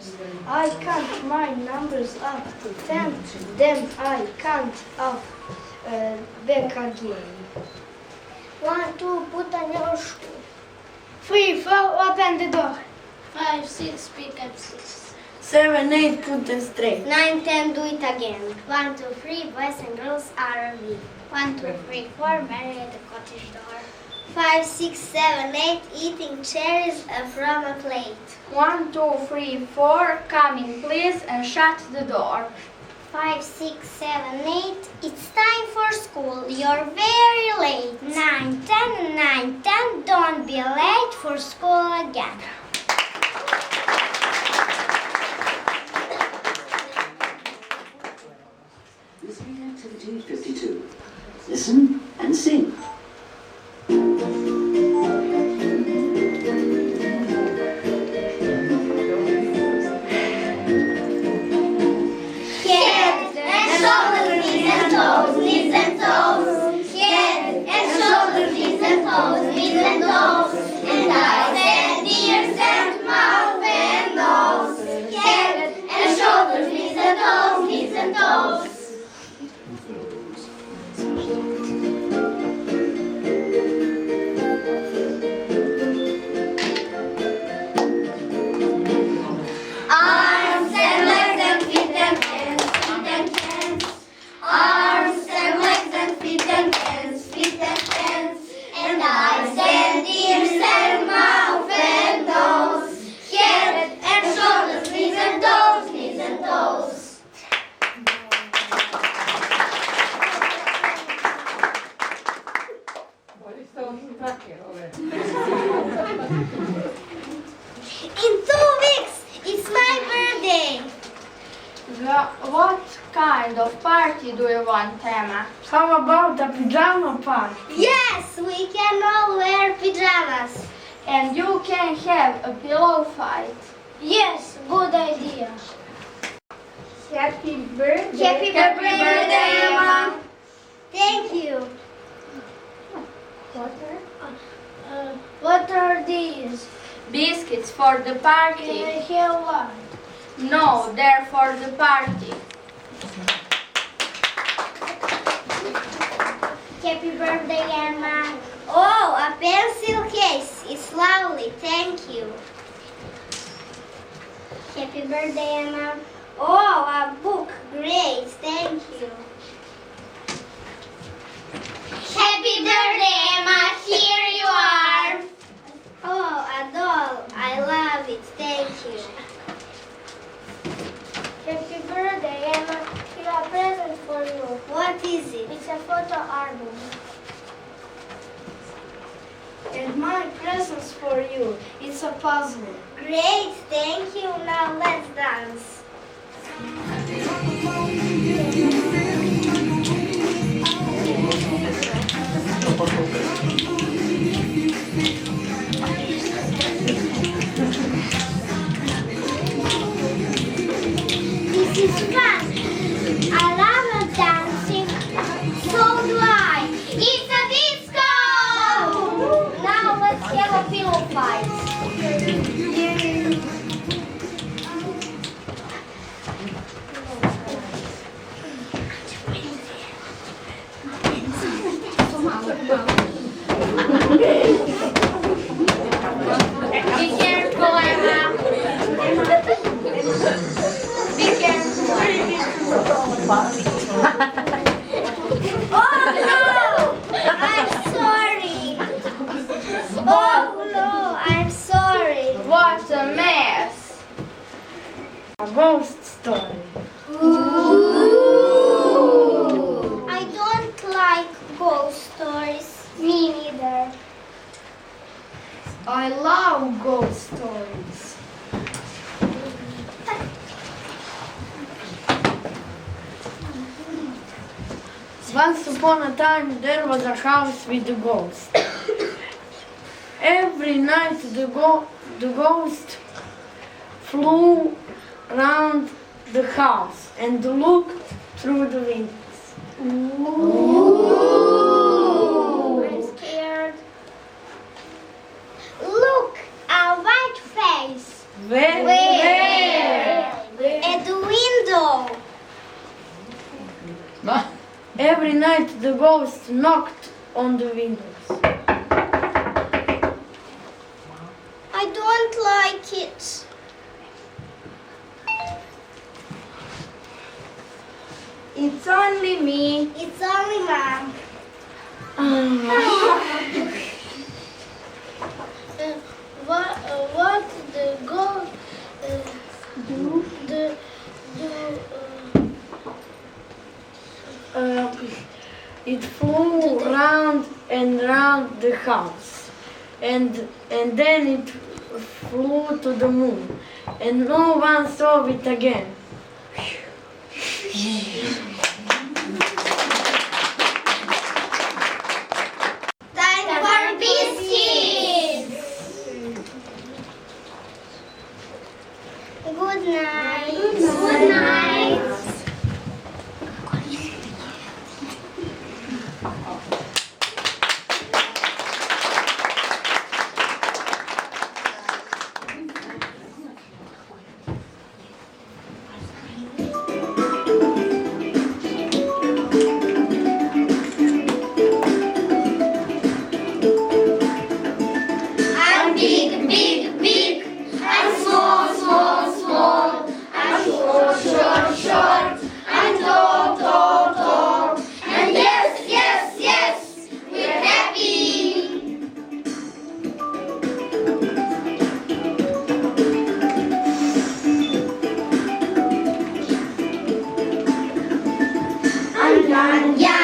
numbers. I count my numbers up to 10, then I count up back again. 1, 2, put on your shoe. 3, 4, open the door. 5, 6, pick up 6. 7, 8, put them straight. 9, 10, do it again. 1, 2, 3, boys and girls are we. 1, 2, 3, 4, marry at the cottage door. 5, 6, 7, 8, eating cherries from a plate. 1, 2, 3, 4, come in please and shut the door. 5, 6, 7, 8, it's time for school, you're very late. 9, 10, 9, 10, don't be late for school again. Listening activity 52. Listen and sing. Head and shoulders, knees and toes, knees and toes. Head and shoulders, knees and toes, knees and toes. And eyes and ears and mouth and nose. Head and shoulders, knees and toes, knees and toes. Arms and legs and feet and hands, feet and hands. Arms and legs and feet and hands, feet and hands. And eyes and ears and mouth and nose. Head and shoulders, knees and toes, knees and toes. In 2 weeks, it's my birthday. What kind of party do you want, Emma? How about a pajama party? Yes, we can all wear pajamas. And you can have a pillow fight. Yes, good idea. Happy birthday. Happy birthday, Emma. Thank you. What are these? Biscuits for the Can party. I have one? No, they're for the party. Happy birthday, Emma. Oh, a pencil case. It's lovely. Thank you. Happy birthday, Emma. Oh, a book. Great. Thank you. Happy birthday, Emma. Here you are. Oh, a doll. I love it. Thank you. Happy birthday, Emma. Here a present for you. What is it? It's a photo album. And my presents for you. It's a puzzle. Great. Thank you. Now let's dance. This is fun. I love dancing. So do I. It's a disco! Now let's have a pillow fight. Be careful, Emma. Be careful. Oh no! I'm sorry. Oh no! I'm sorry. What a mess. A ghost story. I don't like ghost stories. Me neither. I love ghost stories. Once upon a time there was a house with a ghost. Every night the ghost flew around the house and looked through the windows. I'm scared. Look, a white face. Where? Where? Every night the ghost knocked on the windows. I don't like it. It's only me. It's only Mom. What the ghost do? It flew round and round the house, and then it flew to the moon, and no one saw it again. Time for biscuits. Good night. Good night. I'm big, big, big. I'm small, small, small. I'm short, short, short. I'm tall, tall, tall. And yes, yes, yes, we're happy. I'm young, young.